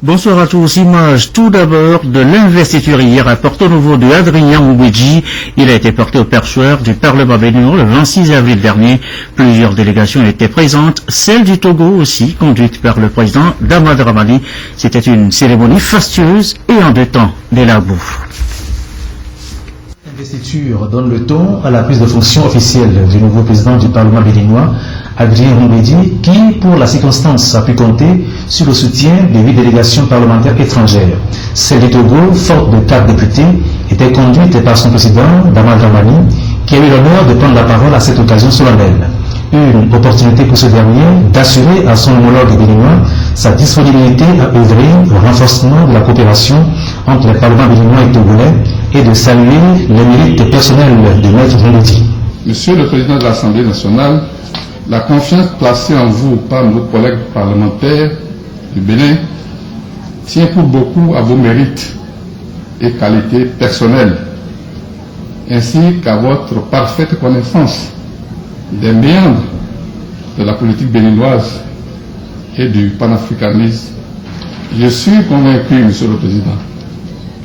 Bonsoir à tous. Image tout d'abord de l'investiture hier à Porto-Novo de Adrien Mbouedji. Il a été porté au perchoir du Parlement béninois le 26 avril dernier. Plusieurs délégations étaient présentes, celle du Togo aussi, conduite par le président Dama Dramani. C'était une cérémonie fastueuse et en deux temps des labous. L'investiture donne le ton à la prise de fonction officielle du nouveau président du Parlement béninois, Adrien Mbouedji, qui, pour la circonstance, a pu compter sur le soutien des 8 délégations parlementaires étrangères. Celle du Togo, forte de 4 députés, était conduite par son président, Dama Dramani, qui a eu l'honneur de prendre la parole à cette occasion solennelle. Une opportunité pour ce dernier d'assurer à son homologue béninois sa disponibilité à œuvrer au renforcement de la coopération entre les parlements béninois et togolais et de saluer les mérites personnels de Maître Mbouedji. Monsieur le Président de l'Assemblée nationale, la confiance placée en vous par nos collègues parlementaires du Bénin tient pour beaucoup à vos mérites et qualités personnelles, ainsi qu'à votre parfaite connaissance des méandres de la politique béninoise et du panafricanisme. Je suis convaincu, Monsieur le Président,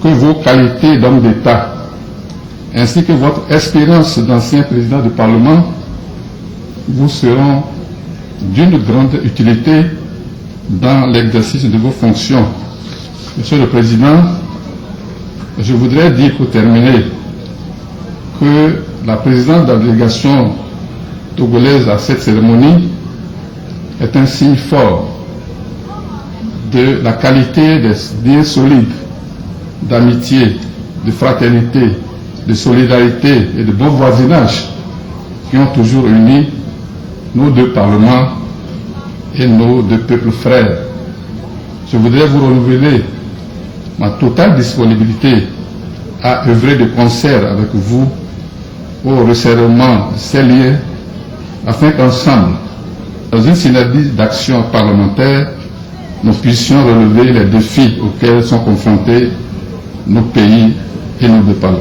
que vos qualités d'homme d'État, ainsi que votre expérience d'ancien président du Parlement, vous seront d'une grande utilité dans l'exercice de vos fonctions. Monsieur le Président, je voudrais dire pour terminer que la présidente de la délégation togolaise à cette cérémonie est un signe fort de la qualité des liens solides d'amitié, de fraternité, de solidarité et de bon voisinage qui ont toujours uni nos deux parlements et nos deux peuples frères. Je voudrais vous renouveler ma totale disponibilité à œuvrer de concert avec vous au resserrement de ces liens afin qu'ensemble, dans une synergie d'action parlementaire, nous puissions relever les défis auxquels sont confrontés nos pays et nos deux parlements.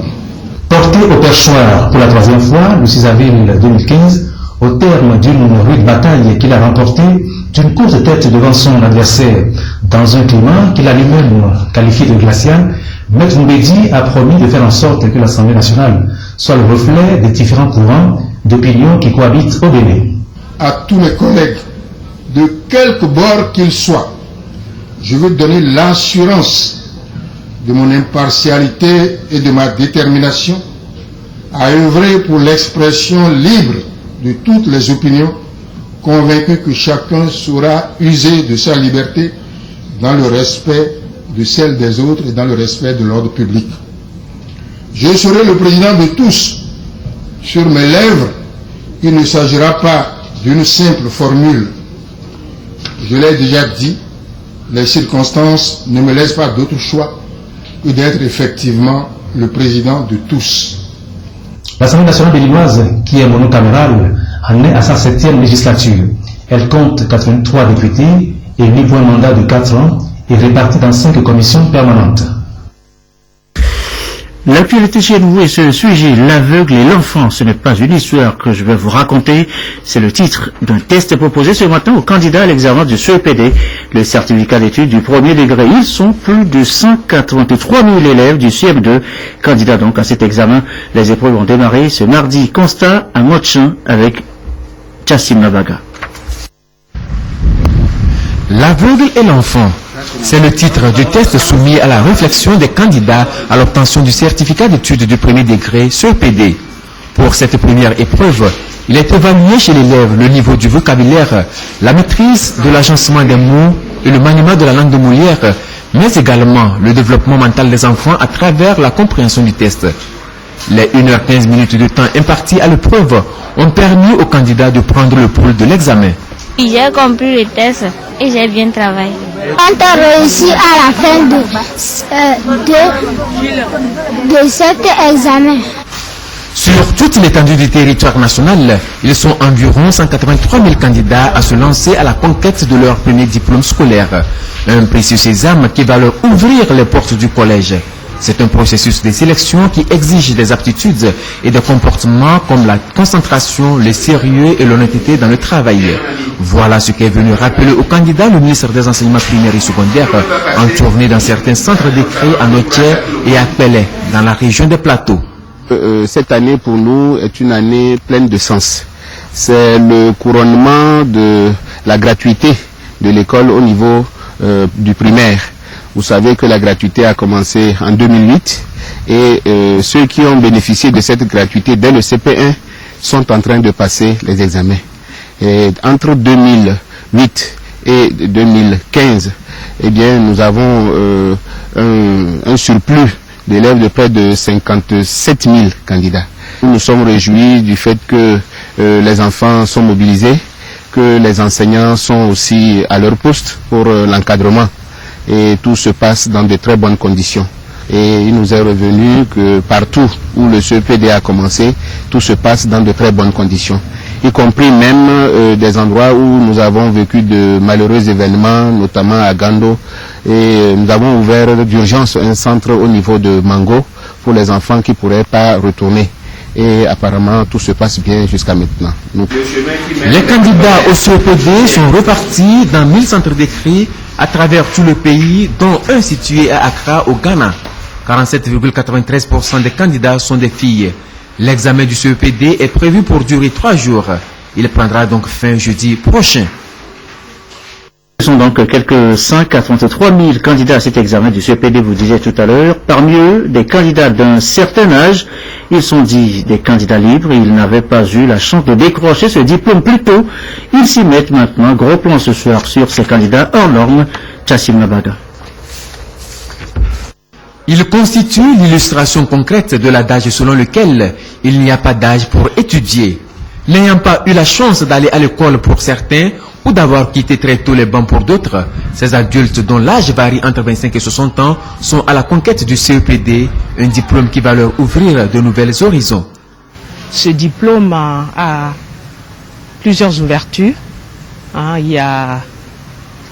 Porté au perchoir pour la 3e fois, le 6 avril 2015, au terme d'une rude bataille qu'il a remportée d'une courte tête devant son adversaire, dans un climat qu'il a lui-même qualifié de glacial, Maître Mbouedji a promis de faire en sorte que l'Assemblée nationale soit le reflet des différents courants d'opinion qui cohabitent au Bénin. À tous mes collègues, de quelque bord qu'ils soient, je veux donner l'assurance de mon impartialité et de ma détermination à œuvrer pour l'expression libre de toutes les opinions, convaincu que chacun saura user de sa liberté dans le respect de celle des autres et dans le respect de l'ordre public. Je serai le président de tous. Sur mes lèvres, il ne s'agira pas d'une simple formule. Je l'ai déjà dit, les circonstances ne me laissent pas d'autre choix que d'être effectivement le président de tous. L'Assemblée nationale béninoise, qui est monocamérale, en est à sa 7e législature. Elle compte 83 députés, élus pour un mandat de 4 ans et répartis dans 5 commissions permanentes. L'actualité chez nous est ce sujet, l'aveugle et l'enfant. Ce n'est pas une histoire que je vais vous raconter, c'est le titre d'un test proposé ce matin aux candidats à l'examen du CEPD, le certificat d'études du premier degré. Ils sont plus de 183 000 élèves du CM2, candidats donc à cet examen. Les épreuves ont démarré ce mardi. Constat à Motchin avec Chassim Nabaga. L'aveugle et l'enfant. C'est le titre du test soumis à la réflexion des candidats à l'obtention du certificat d'études du premier degré CEPD. Pour cette première épreuve, il est évalué chez l'élève le niveau du vocabulaire, la maîtrise de l'agencement des mots et le maniement de la langue de Molière, mais également le développement mental des enfants à travers la compréhension du test. Les 1h15 de temps impartis à l'épreuve ont permis aux candidats de prendre le pouls de l'examen. J'ai compris le test et j'ai bien travaillé. Quand on réussit à la fin de cet examen. Sur toute l'étendue du territoire national, ils sont environ 183 000 candidats à se lancer à la conquête de leur premier diplôme scolaire. Un précieux sésame qui va leur ouvrir les portes du collège. C'est un processus de sélection qui exige des aptitudes et des comportements comme la concentration, le sérieux et l'honnêteté dans le travail. Voilà ce qu'est venu rappeler aux candidats le ministre des Enseignements primaires et secondaires en tournée dans certains centres d'écrit à Notière et à Pelé, dans la région des Plateaux. Cette année pour nous est une année pleine de sens. C'est le couronnement de la gratuité de l'école au niveau du primaire. Vous savez que la gratuité a commencé en 2008 et ceux qui ont bénéficié de cette gratuité dès le CP1 sont en train de passer les examens. Et entre 2008 et 2015, eh bien, nous avons un surplus d'élèves de près de 57 000 candidats. Nous nous sommes réjouis du fait que les enfants sont mobilisés, que les enseignants sont aussi à leur poste pour l'encadrement. Et tout se passe dans de très bonnes conditions. Et il nous est revenu que partout où le CEPD a commencé, tout se passe dans de très bonnes conditions. Y compris même des endroits où nous avons vécu de malheureux événements, notamment à Gando. Et nous avons ouvert d'urgence un centre au niveau de Mango pour les enfants qui ne pourraient pas retourner. Et apparemment, tout se passe bien jusqu'à maintenant. Les candidats au CEPD sont repartis dans 1000 centres d'écrit à travers tout le pays, dont un situé à Accra, au Ghana. 47,93% des candidats sont des filles. L'examen du CEPD est prévu pour durer 3 jours. Il prendra donc fin jeudi prochain. Ce sont donc quelques 583 000 candidats à cet examen du CEPD, vous disiez tout à l'heure. Parmi eux, des candidats d'un certain âge. Ils sont dits des candidats libres. Ils n'avaient pas eu la chance de décrocher ce diplôme plus tôt. Ils s'y mettent maintenant. Gros plan ce soir sur ces candidats hors normes. Chassim Nabaga. Il constitue l'illustration concrète de l'adage selon lequel il n'y a pas d'âge pour étudier. N'ayant pas eu la chance d'aller à l'école pour certains, ou d'avoir quitté très tôt les bancs pour d'autres, ces adultes dont l'âge varie entre 25 et 60 ans sont à la conquête du CEPD, un diplôme qui va leur ouvrir de nouvelles horizons. Ce diplôme a plusieurs ouvertures. Il y a,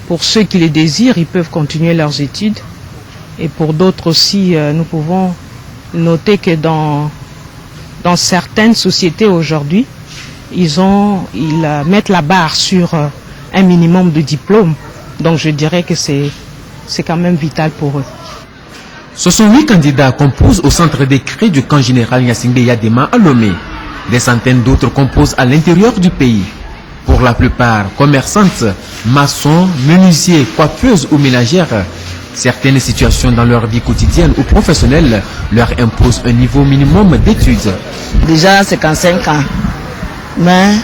pour ceux qui les désirent, ils peuvent continuer leurs études. Et pour d'autres aussi, nous pouvons noter que dans certaines sociétés aujourd'hui, ils mettent la barre sur un minimum de diplômes. Donc je dirais que c'est quand même vital pour eux. Ce sont 8 candidats composent au centre d'écrit du camp général Gnassingbé Yadema à Lomé. Des centaines d'autres composent à l'intérieur du pays. Pour la plupart, commerçantes, maçons, menuisiers, coiffeuses ou ménagères, certaines situations dans leur vie quotidienne ou professionnelle leur imposent un niveau minimum d'études. Déjà 55 ans, mais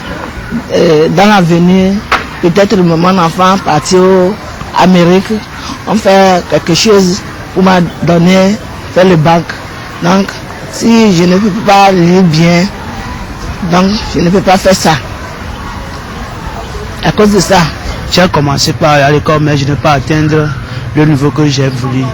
dans l'avenir, peut-être mon enfant partir en Amérique, on fait quelque chose pour m'a donné, faire le bac. Donc, si je ne peux pas lire bien, donc je ne peux pas faire ça. À cause de ça. J'ai commencé par aller à l'école, mais je n'ai pas atteindre le niveau que j'ai voulu.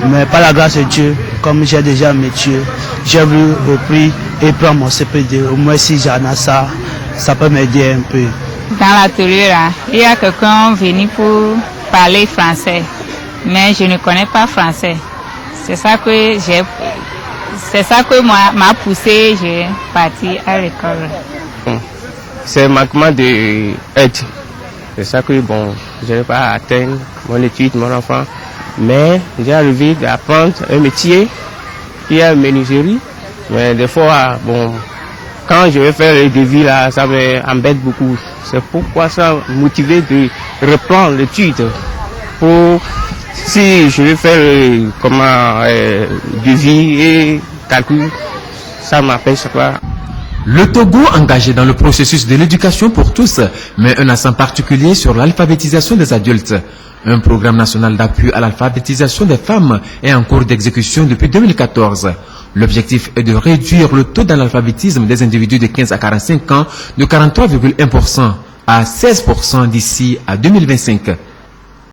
Mais par la grâce de Dieu, comme j'ai déjà un métier, j'ai voulu reprendre et prendre mon CPD. Au moins si j'en ai ça, ça peut m'aider un peu. Dans l'atelier là, il y a quelqu'un venu pour parler français, mais je ne connais pas français. C'est ça que m'a poussé, j'ai parti à l'école. C'est un manquement d'aide. C'est ça que je n'ai pas atteint mon étude, mon enfant. Mais j'ai arrivé à apprendre un métier qui est une menuiserie. Mais des fois, quand je vais faire les devis là, ça m'embête beaucoup. C'est pourquoi ça m'a motivé de reprendre l'étude. Si je vais faire devis et calcul, ça m'empêche pas. Le Togo, engagé dans le processus de l'éducation pour tous, met un accent particulier sur l'alphabétisation des adultes. Un programme national d'appui à l'alphabétisation des femmes est en cours d'exécution depuis 2014. L'objectif est de réduire le taux d'analphabétisme des individus de 15 à 45 ans de 43,1% à 16% d'ici à 2025.